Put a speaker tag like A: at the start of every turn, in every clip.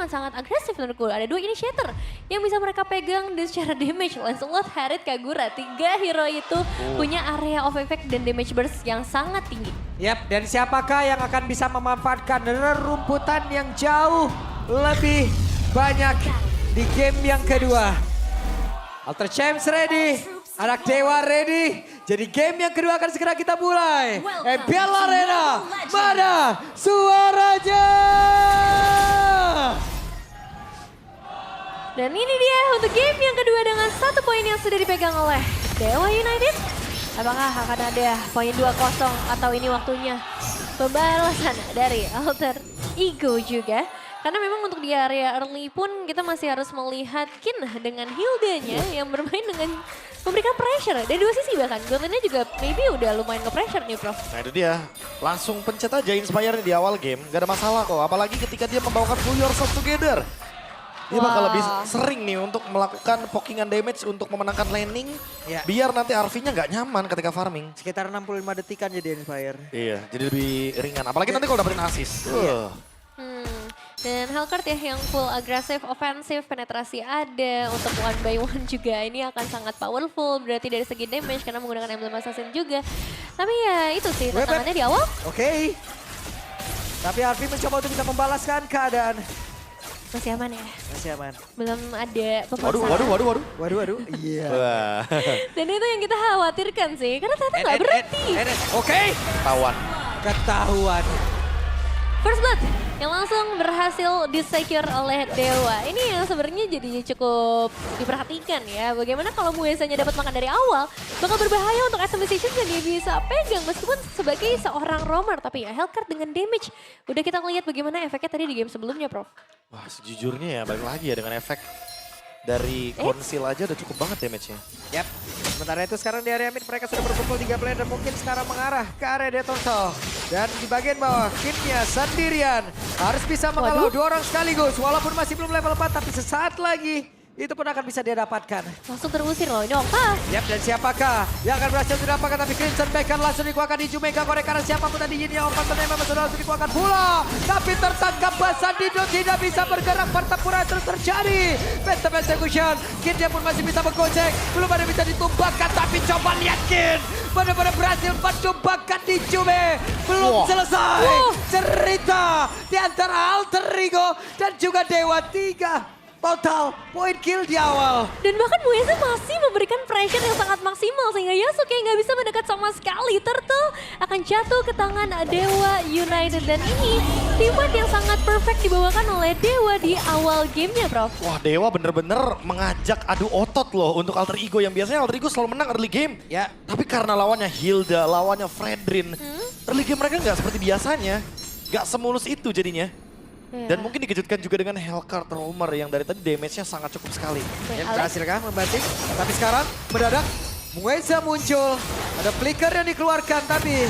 A: akan sangat agresif menurutku. Ada 2 initiator yang bisa mereka pegang dan secara damage. Lancelot, Harriet, Kagura. 3 hero itu punya area of effect dan damage burst yang sangat tinggi.
B: Yap, dan siapakah yang akan bisa memanfaatkan rerumputan yang jauh lebih banyak di game yang kedua. Alter Champs ready, anak Dewa ready. Jadi game yang kedua akan segera kita mulai. MPL Arena, mana suaranya?
A: Dan ini dia untuk game yang kedua dengan 1 poin yang sudah dipegang oleh Dewa United. Apakah akan ada poin 2-0 atau ini waktunya pembalasan dari Alter Ego juga. Karena memang untuk di area early pun kita masih harus melihat Kin dengan Hilda-nya yang bermain dengan memberikan pressure. Dari 2 sisi bahkan, Goblin-nya juga maybe udah lumayan nge-pressure nih Prof.
C: Nah itu dia, langsung pencet aja Inspire di awal game, gak ada masalah kok. Apalagi ketika dia membawakan Pull Yourself Together. Dia bakal lebih sering nih untuk melakukan pokingan damage untuk memenangkan laning.
B: Ya.
C: Biar nanti RV-nya gak nyaman ketika farming.
B: Sekitar 65 detikan jadi Inspire.
C: Iya, jadi lebih ringan. Apalagi nanti kalau dapetin assist.
A: Dan Hellcurt ya yang full agresif, ofensif, penetrasi ada. Untuk 1 by 1 juga ini akan sangat powerful. Berarti dari segi damage karena menggunakan emblem assassin juga. Tapi ya itu sih tantangannya di awal.
B: Oke. Tapi Arfi mencoba untuk bisa membalaskan keadaan.
A: Masih aman ya?
B: Masih aman.
A: Belum ada pemasangan.
C: Waduh.
B: Iya.
C: Wah,
A: Dan itu yang kita khawatirkan sih. Karena ternyata nggak berhenti.
B: Oke. Ketahuan.
A: First Blood yang langsung berhasil disecure oleh Dewa. Ini yang sebenarnya jadi cukup diperhatikan ya. Bagaimana kalau Muezanya dapat makan dari awal, bakal berbahaya untuk item decision yang dia bisa pegang meskipun sebagai seorang roamer. Tapi ya Hellcurt dengan damage, udah kita ngeliat bagaimana efeknya tadi di game sebelumnya Prof.
C: wah sejujurnya ya balik lagi ya dengan efek dari konsil aja udah cukup banget damage-nya.
B: Yap. Sementara itu sekarang di area mid mereka sudah berkumpul 3 player dan mungkin sekarang mengarah ke area Detorsal. Dan di bagian bawah Kinnya sendirian harus bisa menghalau 2 orang sekaligus. Walaupun masih belum level 4 tapi sesaat lagi itu pun akan bisa dia dapatkan.
A: Langsung terusir loh ini Okta.
B: Yap, dan siapakah yang akan berhasil didapatkan, tapi Crimson Bacon langsung dikuatkan di Jumega korek karena siapapun tadi Yin yang Open memang sudah langsung dikuatkan pula. Tapi tertangkap basah Dido tidak bisa bergerak, pertempuran terus terjadi. Phantom Execution, Kinnya pun masih bisa menggocek, belum ada bisa ditumbangkan tapi coba lihat Kin. Benar-benar berhasil mentumbangkan di Jume. Belum selesai cerita di antara Alter Ego dan juga Dewa 3. Total poin kill di awal.
A: Dan bahkan Mueza masih memberikan pressure yang sangat maksimal sehingga Yasuke nggak bisa mendekat sama sekali. Turtle akan jatuh ke tangan Dewa United dan ini teamwork yang sangat perfect dibawakan oleh Dewa di awal gamenya Prof.
C: Wah Dewa bener-bener mengajak adu otot loh untuk Alter Ego yang biasanya Alter Ego selalu menang early game.
B: Ya.
C: Tapi karena lawannya Hilda, lawannya Fredrin, early game mereka nggak seperti biasanya. Nggak semulus itu jadinya. Dan mungkin dikejutkan juga dengan Hellcurt Roamer yang dari tadi damage-nya sangat cukup sekali.
B: Yang berhasilkah membanting? Tapi sekarang mendadak Mueza muncul. Ada flicker yang dikeluarkan tapi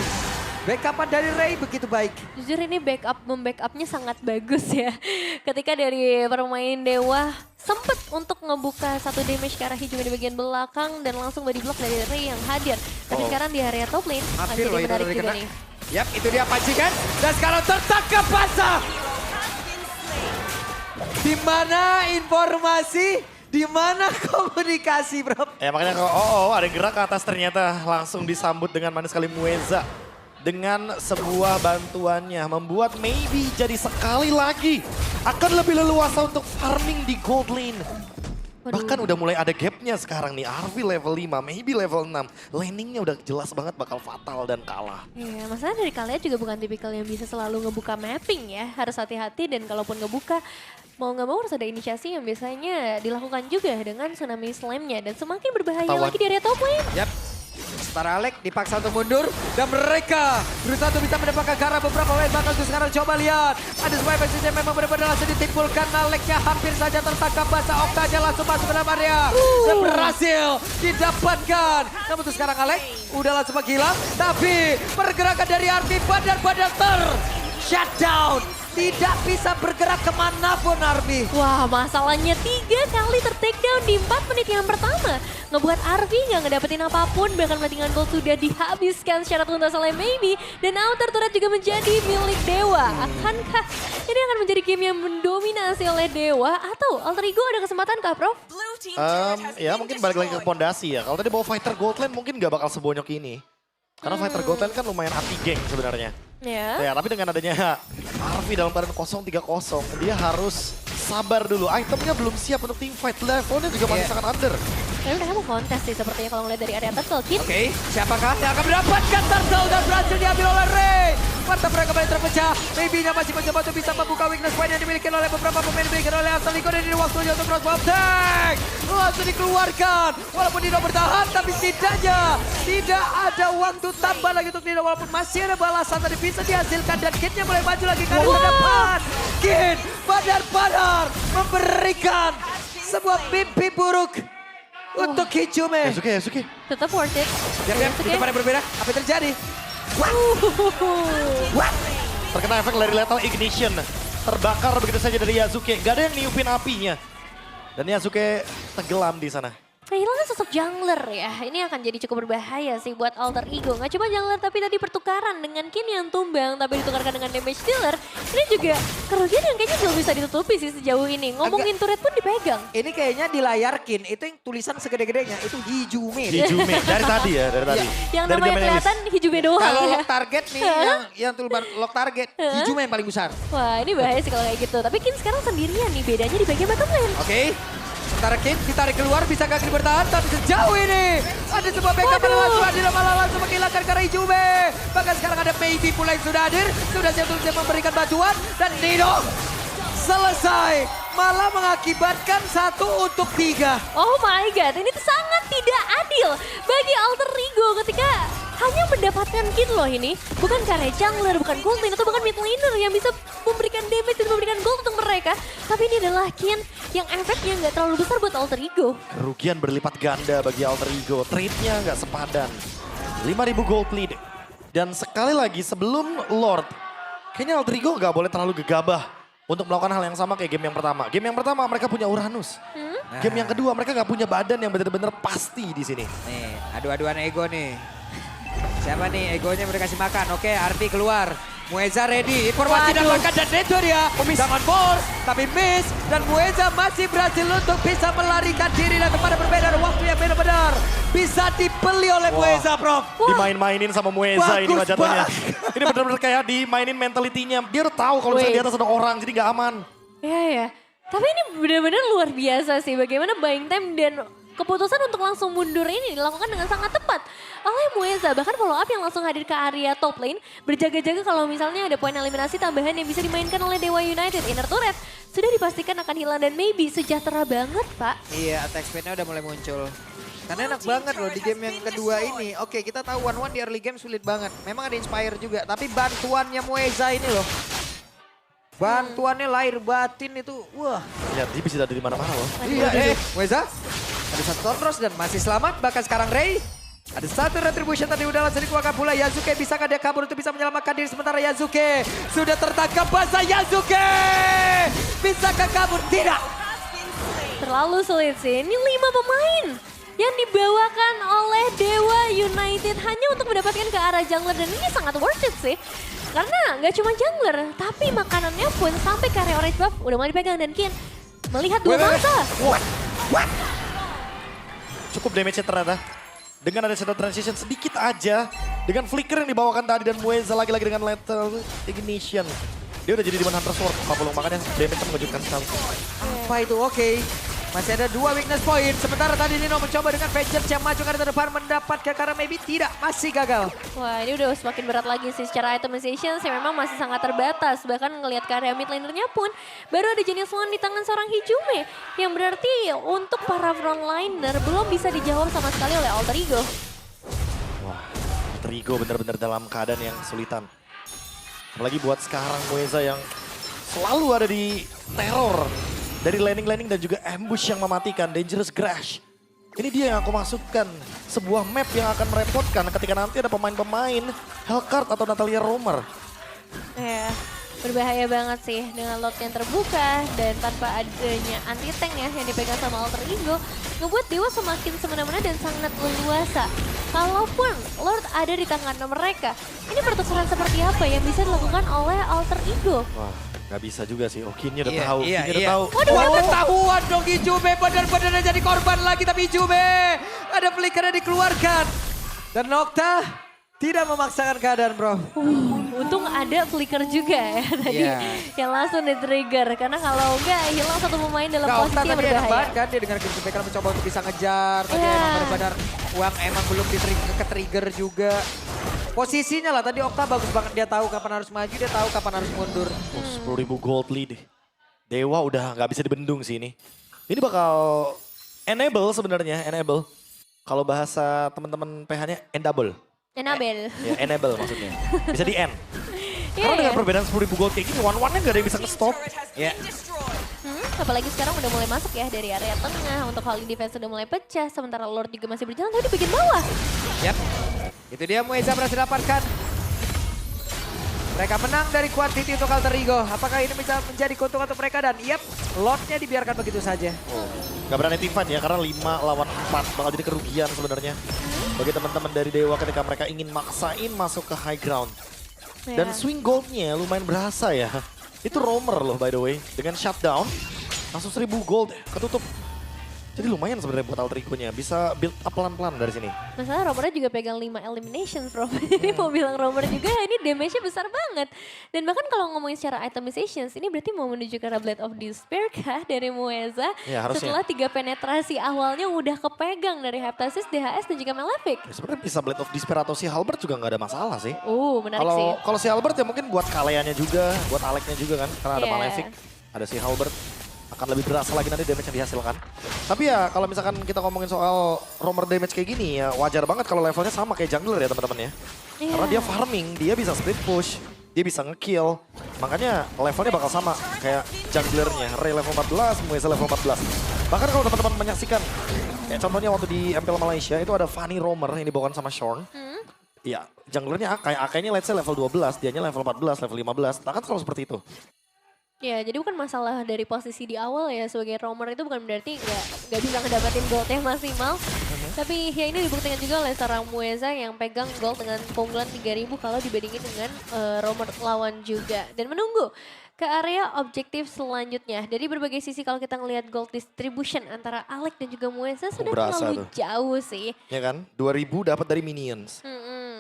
B: backupan dari Ray begitu baik.
A: Jujur ini membackup-nya sangat bagus ya. Ketika dari permain Dewa sempat untuk ngebuka 1 damage ke arah Hijau di bagian belakang dan langsung body block dari Ray yang hadir. Tapi sekarang di area top lane akan
B: Hampir
A: jadi
B: loh itu
A: menarik
B: dari
A: juga
B: kena.
A: nih.
B: Yap, itu dia pancingan dan sekarang tertangkap basah. Di mana informasi, di mana komunikasi, bro?
C: Ya makanya ada yang gerak ke atas ternyata langsung disambut dengan manis sekali Mueza. Dengan sebuah bantuannya membuat maybe jadi sekali lagi akan lebih leluasa untuk farming di gold lane. Bahkan udah mulai ada gapnya sekarang nih, Arvi level 5, maybe level 6. Laningnya udah jelas banget bakal fatal dan kalah.
A: Iya, masalah dari kalian juga bukan tipikal yang bisa selalu ngebuka mapping ya. Harus hati-hati dan kalaupun ngebuka, mau nggak mau harus ada inisiasi yang biasanya dilakukan juga dengan Tsunami Slam-nya. Dan semakin berbahaya lagi di area top lane.
B: Yap. Setara Alek dipaksa untuk mundur dan mereka berusaha untuk bisa mendapatkan karena beberapa wave bakal itu sekarang coba lihat. Ada sebuah message yang memang benar-benar langsung ditimpulkan. Aleknya hampir saja tertangkap basah, Oktanya langsung masuk ke dalam area. Dan berhasil didapatkan. Namun itu sekarang Alek udah langsung menghilang. Tapi pergerakan dari Arfi benar-benar shutdown. tidak bisa bergerak kemanapun Army.
A: Wah, masalahnya 3 kali ter-takedown di 4 menit yang pertama. Ngebuat Arvi nggak ngedapetin apapun, bahkan Lettingan Gold sudah dihabiskan secara tuntas oleh Maybe. Dan outer turret juga menjadi milik Dewa. Akankah ini akan menjadi game yang mendominasi oleh Dewa? Atau Alter Ego ada kesempatan kah, Prof?
C: Ya mungkin balik lagi ke pondasi ya. Kalau tadi bawa fighter Goldland mungkin gak bakal sebonyok ini. Karena fighter Goldland kan lumayan anti geng sebenarnya.
A: Ya.
C: Ya, tapi dengan adanya Arvi dalam keadaan 0-3-0, dia harus sabar dulu. Itemnya belum siap untuk team fight. Levelnya juga masih sangat under.
A: Tapi mereka mau kontes sih sepertinya kalau ngeliat dari area turtle. Kin.
B: Oke, siapakah yang akan mendapatkan turtle dan berhasil diambil oleh Ray. Mata mereka kembali terpecah. Maybe-nya masih mencoba untuk bisa membuka weakness point yang dimiliki oleh beberapa pemain dimiliki oleh Astaliko. Dan ini waktunya untuk crossbow attack. Langsung dikeluarkan. Walaupun Dino bertahan, tapi setidaknya tidak ada waktu tambah lagi untuk Dino. Walaupun masih ada balasan tadi bisa dihasilkan. Dan Kinnya mulai maju lagi ke arah depan. Kin badar-badar memberikan sebuah mimpi buruk untuk Hijume.
C: Yasuke.
A: Tetap worth it.
B: Diam-diam, itu pada berbeda. Apa yang terjadi?
C: Terkena efek dari lethal ignition. Terbakar begitu saja dari Yasuke. Gak ada yang niupin apinya. Dan Yasuke tenggelam di sana.
A: Kehilangan sosok jungler ya, ini akan jadi cukup berbahaya sih buat Alter Ego. Nggak cuma jungler tapi tadi pertukaran dengan Kin yang tumbang tapi ditukarkan dengan damage dealer. Ini juga kerugian yang kayaknya belum bisa ditutupi sih sejauh ini. Ngomongin turret pun dipegang.
B: Ini kayaknya di layar Kin, itu yang tulisan segede-gedenya, itu Hijume.
C: Hijume, dari tadi ya, dari tadi.
A: Yang
C: Dari
A: namanya
C: Jaman
A: kelihatan Hijume doang
B: Kalau
A: ya.
B: lock target nih, yang tulisan lock target, Hijume yang paling besar.
A: Wah ini bahaya sih kalau kayak gitu. Tapi Kin sekarang sendirian nih, bedanya di bagian bottom lane.
B: Oke. Sementara Kin ditarik keluar, bisa kaki bertahan, tapi sejauh ini ada sebuah backup pada langsung Adil malah langsung menghilangkan karena Hijume. Bahkan sekarang ada Maybe pula yang sudah hadir, sudah siap untuk memberikan bantuan dan Nino selesai. Malah mengakibatkan 1 untuk 3.
A: Oh my god, ini tuh sangat tidak adil bagi Alter Ego ketika hanya mendapatkan Kin loh ini. Bukan karena jungler, bukan gold lane, atau bahkan mid laner yang bisa memberikan damage dan memberikan gold untuk mereka. Tapi ini adalah Kin yang efeknya nggak terlalu besar buat Alter Ego.
C: Kerugian berlipat ganda bagi Alter Ego. Trade-nya nggak sepadan. 5.000 gold lead. Dan sekali lagi sebelum Lord, kayaknya Alter Ego nggak boleh terlalu gegabah untuk melakukan hal yang sama kayak game yang pertama. Game yang pertama mereka punya Uranus. Game yang kedua mereka nggak punya badan yang benar-benar pasti di sini.
B: Nih, adu-aduan ego nih. Siapa nih egonya udah kasih makan? Oke, Arvi keluar. Mueza ready. Informasi dapatkan dan itu dia. Jangan ball, tapi miss. Dan Mueza masih berhasil untuk bisa melarikan diri dan kepada berbeda waktu yang benar-benar bisa dibeli oleh Mueza, Prof.
C: Dimain-mainin sama Mueza ini
B: Bagus
C: jatuhnya.
B: banget.
C: Ini benar-benar kayak dimainin mentalitinya. Dia udah tahu kalau misalnya di atas ada orang, jadi nggak aman.
A: Ya. Tapi ini benar-benar luar biasa sih bagaimana buying time dan keputusan untuk langsung mundur ini dilakukan dengan sangat tepat oleh Mueza. Bahkan follow up yang langsung hadir ke area top lane. Berjaga-jaga kalau misalnya ada poin eliminasi tambahan yang bisa dimainkan oleh Dewa United. Inner turret sudah dipastikan akan hilang dan Maybe sejahtera banget, Pak.
B: Iya, attack speed-nya udah mulai muncul. Karena enak banget loh di game yang kedua ini. Oke, kita tahu 1-1 di early game sulit banget. Memang ada Inspire juga, tapi bantuannya Mueza ini loh. Bantuannya lahir batin itu, wah.
C: Ya, dia bisa ada di mana-mana loh.
B: Iya, Mueza. Ada satu Tondros dan masih selamat. Bahkan sekarang Ray. Ada satu retribution tadi udah langsung dikeluarkan pula. Yasuke bisakah dia kabur untuk bisa menyelamatkan diri. Sementara Yasuke sudah tertangkap basah. Yasuke bisakah kabur? Tidak.
A: Terlalu sulit sih. Ini 5 pemain yang dibawakan oleh Dewa United hanya untuk mendapatkan ke arah jungler. Dan ini sangat worth it sih. Karena nggak cuma jungler, tapi makanannya pun sampai ke area orange buff udah mulai dipegang. Dan Kin melihat 2 masa.
C: Cukup damage-nya ternyata. Dengan ada shadow transition sedikit aja. Dengan flicker yang dibawakan tadi dan Mueza lagi-lagi dengan lethal ignition. Dia udah jadi Demon Hunter Sword. Makanya damage-nya mengejutkan sekali.
B: Apa itu? Oke. Masih ada 2 weakness point. Sementara tadi Nino mencoba dengan Vengeance yang maju ke arah depan mendapatkan karena Maybe tidak. Masih gagal.
A: Wah ini udah semakin berat lagi sih secara itemization sih memang masih sangat terbatas. Bahkan ngelihat ke area mid lanernya pun baru ada Genius One di tangan seorang Hijume. Yang berarti untuk para frontliner belum bisa dijawab sama sekali oleh Alter Ego.
C: Wah, Alter Ego benar-benar dalam keadaan yang kesulitan. Apalagi buat sekarang Mueza yang selalu ada di teror. Dari landing-landing dan juga ambush yang mematikan, Dangerous Crash. Ini dia yang aku masukkan, sebuah map yang akan merepotkan ketika nanti ada pemain-pemain Hellcard atau Natalia Romer.
A: Ya, Berbahaya banget sih dengan lot yang terbuka dan tanpa adanya anti-tank ya yang dipegang sama Alter Ego. Ngebuat Dewa semakin semena-mena dan sangat leluasa. Kalaupun Lord ada di tangan mereka, ini pertukaran seperti apa yang bisa dilakukan oleh Alter Ego?
C: Wah, nggak bisa juga sih. Kinnya udah
B: Iya,
C: tahu.
B: iya,
C: Kinnya udah
B: iya.
C: tahu.
B: Wah, ketahuan dong Ijume benar-benar jadi korban lagi, tapi Ijume ada flickernya dikeluarkan. Dan Nocta tidak memaksakan keadaan, bro.
A: Untung ada flicker juga ya tadi
B: Iya.
A: yang langsung di-trigger. Karena kalau enggak hilang satu pemain dalam
B: Nggak,
A: posisi
B: Okta
A: yang
B: tadi enak
A: berbahaya.
B: banget kan dia dengan Crimson Pecker mencoba untuk bisa ngejar. Tadi
A: Iya.
B: emang benar-benar uang emang belum ke-trigger juga. Posisinya lah tadi Okta bagus banget, dia tahu kapan harus maju, dia tahu kapan harus mundur.
C: 10.000 gold lead. Dewa udah nggak bisa dibendung sih ini. Ini bakal enable sebenarnya, enable. Kalau bahasa teman-teman PH-nya enable.
A: Enabel.
C: Ya, enable maksudnya. Bisa di end.
A: Iya,
C: Karena dengan
A: iya.
C: perbedaan 10.000 gold kayak gini, one-one-nya nggak ada yang bisa nge-stop.
B: Ya.
A: Apalagi sekarang udah mulai masuk ya dari area tengah. Untuk Holy Defense udah mulai pecah. Sementara Lord juga masih berjalan tapi di bagian bawah.
B: Yap. Itu dia Mueza berhasil dapatkan. Mereka menang dari quantity untuk Alter Ego. Apakah ini bisa menjadi keuntungan untuk mereka? Dan yep, Lordnya dibiarkan begitu saja.
C: Gak berani team fight ya, karena 5 lawan 4 bakal jadi kerugian sebenarnya. Bagi teman-teman dari Dewa ketika mereka ingin maksain masuk ke high ground. Dan
A: Ya.
C: swing goldnya lumayan berasa ya. Itu roamer loh by the way. Dengan shutdown, langsung 1000 gold ketutup. Jadi lumayan sebenarnya buat Alter Ego-nya. Bisa build up pelan-pelan dari sini.
A: Masalah Romernya juga pegang 5 elimination bro. Jadi mau bilang Romer juga ini damage-nya besar banget. Dan bahkan kalau ngomongin secara itemizations, ini berarti mau menuju ke arah Blade of Despair kah dari Mueza?
C: Ya, harusnya.
A: Setelah 3 penetrasi awalnya udah kepegang dari Heptasis, DHS dan juga Malefic.
C: Ya, sebenarnya bisa Blade of Despair atau si Halberd juga nggak ada masalah sih.
A: Menarik sih.
C: Kalau si Halberd ya mungkin buat Kaleannya juga, buat Aleknya juga kan. Karena ada
A: Iya.
C: Malefic, ada si Halberd. Akan lebih berasa lagi nanti damage yang dihasilkan. Tapi ya kalau misalkan kita ngomongin soal roamer damage kayak gini ya wajar banget kalau levelnya sama kayak jungler ya teman-teman ya.
A: Iya.
C: Karena dia farming, dia bisa split push, dia bisa nge-kill. Makanya levelnya bakal sama kayak junglernya. Ray level 14, Mueza level 14. Bahkan kalau teman-teman menyaksikan, kayak contohnya waktu di MPL Malaysia itu ada Fanny roamer yang dibawakan sama Shorn. Iya, junglernya Akai, Akainya let's say level 12, dianya level 14, level 15. Nah kan selalu seperti itu.
A: Ya, jadi bukan masalah dari posisi di awal ya sebagai roamer itu bukan berarti nggak bisa ngedapetin goldnya maksimal. Tapi ya ini dibuktikan juga oleh seorang Mueza yang pegang gold dengan keunggulan 3000 kalau dibandingin dengan roamer lawan juga. Dan menunggu ke area objektif selanjutnya. Dari berbagai sisi kalau kita ngelihat gold distribution antara Alek dan juga Mueza sudah
C: berasa
A: terlalu
C: tuh.
A: jauh sih.
C: Ya kan? 2000 dapat dari minions.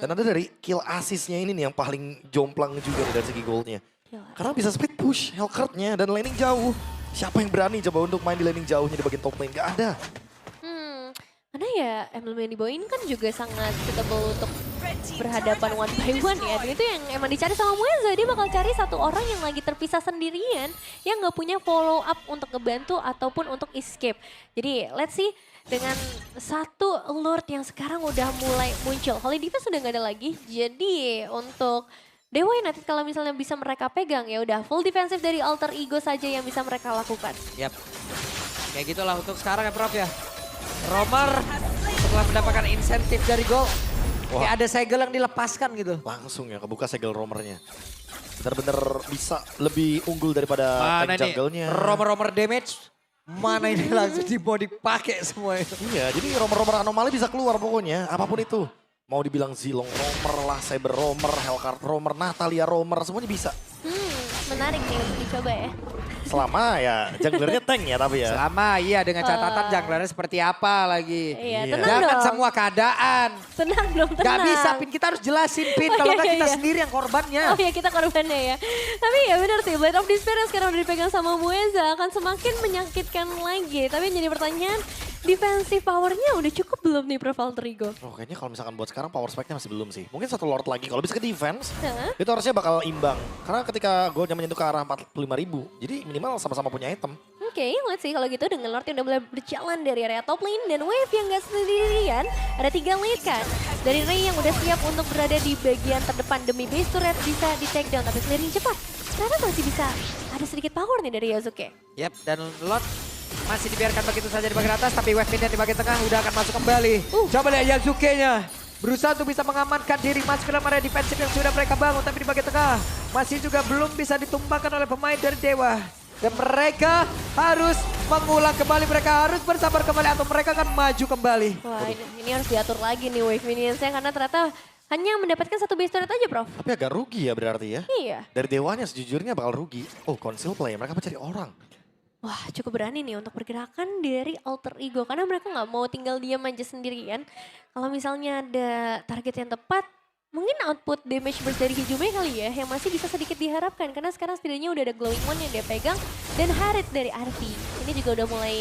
C: Dan ada dari kill assist-nya ini nih yang paling jomplang juga nih dari segi goldnya.
A: Gila.
C: Karena bisa split push, Hellcurt-nya dan laning jauh. Siapa yang berani coba untuk main di laning jauhnya di bagian top lane? Gak ada.
A: Karena ya emblem yang dibawain kan juga sangat suitable untuk berhadapan one by one ya. Dan itu yang emang dicari sama Mueza. Dia bakal cari satu orang yang lagi terpisah sendirian. Yang gak punya follow up untuk ngebantu ataupun untuk escape. Jadi let's see dengan satu Lord yang sekarang udah mulai muncul. Holy Defense sudah gak ada lagi. Jadi untuk Dewa United kalau misalnya bisa mereka pegang ya udah full defensive dari Alter Ego saja yang bisa mereka lakukan.
B: Yap. Kayak gitulah untuk sekarang ya Prof ya. Romer setelah mendapatkan insentif dari gol. Kayak ada segel yang dilepaskan gitu.
C: Langsung ya kebuka segel roamernya. Benar-benar bisa lebih unggul daripada
B: Mana
C: tank
B: ini
C: jungle-nya.
B: romer damage. Mana ini langsung mau dipakai semua itu.
C: Iya, jadi roamer-roamer anomali bisa keluar pokoknya, apapun itu. Mau dibilang Zilong roamer lah, Cyber roamer, Hellcurt roamer, Natalia roamer, semuanya bisa.
A: Menarik nih untuk dicoba ya.
C: Selama ya junglernya tank ya tapi ya.
B: Selama iya dengan catatan junglernya seperti apa lagi.
A: Iya,
C: Iya.
A: tenang
B: Jangan
A: dong.
B: semua keadaan.
A: Tenang dong, tenang.
B: Gak bisa Pin, kita harus jelasin Pin.
A: Oh,
B: Kalau
A: iya,
B: nggak kita
A: iya.
B: sendiri yang korbannya.
A: Oh ya kita korbannya ya. Tapi ya benar sih, Blade of Despair yang sekarang udah dipegang sama Mueza akan semakin menyakitkan lagi. Tapi yang jadi pertanyaan, defensive powernya udah cukup belum nih Prof Alter Ego?
C: Oh kayaknya kalau misalkan buat sekarang power spike-nya masih belum sih. Mungkin satu Lord lagi, kalau bisa ke defense,
A: Hah?
C: itu harusnya bakal imbang. Karena ketika goldnya menyentuh ke arah 45.000, jadi minimal sama-sama punya item.
A: Oke, let's see kalau gitu dengan Lord yang udah mulai berjalan dari area top lane dan Wave yang gak sendirian. Ada 3 lead kan. Dari Ray yang udah siap untuk berada di bagian terdepan demi base turret bisa di take down tapi clearing cepat. Ternyata masih bisa ada sedikit power nih dari Yosuke.
B: Yap, dan Lot masih dibiarkan begitu saja di bagian atas, tapi Wave Minion di bagian tengah udah akan masuk kembali. Coba lihat Yazuke-nya. berusaha untuk bisa mengamankan diri masuk ke dalam area defensif yang sudah mereka bangun. Tapi di bagian tengah masih juga belum bisa ditumbangkan oleh pemain dari Dewa. Dan mereka harus mengulang kembali, mereka harus bersabar kembali atau mereka akan maju kembali.
A: Wah ini harus diatur lagi nih wave minionsnya karena ternyata hanya mendapatkan satu base turret aja Prof.
C: Tapi agak rugi ya berarti ya.
A: Iya.
C: Dari Dewanya sejujurnya bakal rugi. Oh conceal play, mereka mencari orang.
A: Wah cukup berani nih untuk pergerakan dari alter ego. Karena mereka nggak mau tinggal diam aja sendirian. Kalau misalnya ada target yang tepat, mungkin output damage burst dari Hijume kali ya. Yang masih bisa sedikit diharapkan. Karena sekarang setidaknya udah ada glowing one yang dia pegang. Dan Harit dari Arfi. Ini juga udah mulai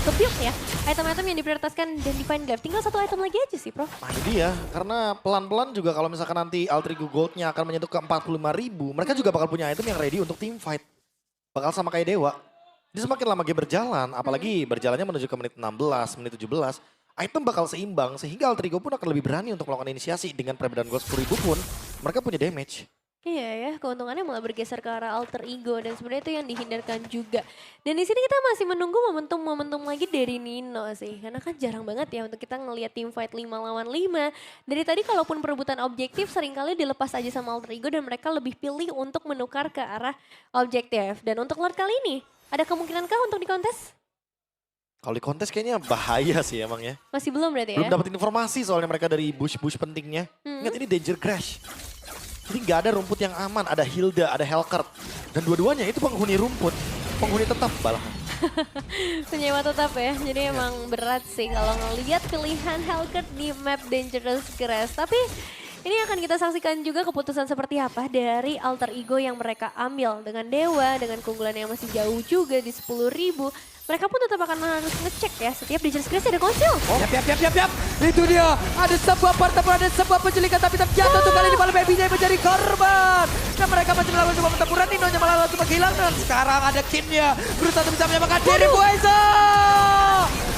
A: kebuild ya. Item-item yang diprioritaskan dan Divine Glaive. Tinggal satu item lagi aja sih Prof.
C: Nah ini dia, karena pelan-pelan juga kalau misalkan nanti Alter Ego Gold-nya akan menyentuh ke 45.000, mereka juga bakal punya item yang ready untuk team fight. Bakal sama kayak Dewa. Jadi semakin lama game berjalan, apalagi berjalannya menuju ke menit 16, menit 17, item bakal seimbang sehingga Alter Ego pun akan lebih berani untuk melakukan inisiasi dengan perbedaan gold 10.000 pun mereka punya damage.
A: Iya ya, keuntungannya malah bergeser ke arah alter ego dan sebenarnya itu yang dihindarkan juga. Dan di sini kita masih menunggu momentum-momentum lagi dari Nino sih. Karena kan jarang banget ya untuk kita ngelihat team fight 5 lawan 5. Dari tadi kalaupun perebutan objektif seringkali dilepas aja sama alter ego dan mereka lebih pilih untuk menukar ke arah objektif. Dan untuk Lord kali ini, ada kemungkinankah untuk di kontes?
C: Kalau di kontes kayaknya bahaya sih emang ya.
A: Masih belum berarti ya?
C: Belum dapat informasi soalnya mereka dari bush-bush pentingnya. Ingat ini danger crash. Jadi nggak ada rumput yang aman, ada Hilda, ada Helkert. Dan dua-duanya itu penghuni rumput, penghuni tetap malahan.
A: Penyewa tetap ya, jadi emang berat sih kalau ngelihat pilihan Helkert di map Dangerous Grass. Tapi ini akan kita saksikan juga keputusan seperti apa dari alter ego yang mereka ambil. Dengan Dewa, dengan keunggulan yang masih jauh juga di 10.000. Mereka pun tetap akan harus ngecek ya, setiap Dangerous Grass ada konsil.
B: Oh. Yap. Itu dia. Ada sebuah pertempuran, ada sebuah penculikan tapi terjatuh tuh kali ini malah Baby Day menjadi korban. Dan mereka masih melakukan sebuah pertempuran, Nino-nya malah langsung menghilang. Dan sekarang ada Kinnya berusaha untuk bisa menyelamatkan diri. Mueza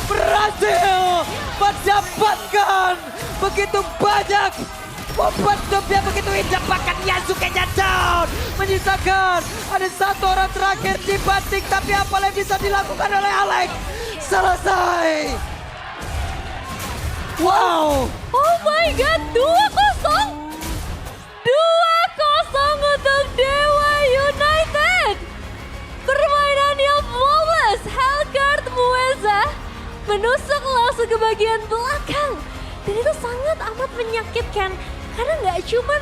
B: berhasil mendapatkan begitu banyak momentum yang begitu indah, bahkan Yasuke-nya down. Menyisakan ada satu orang terakhir dibanting, tapi apa yang bisa dilakukan oleh Alex? Selesai. Wow.
A: Oh my god, 2-0. 2-0 untuk Dewa United. Permainan yang flawless. Helkert Mueza menusuk langsung ke bagian belakang. Dan itu sangat amat menyakitkan. Karena nggak cuman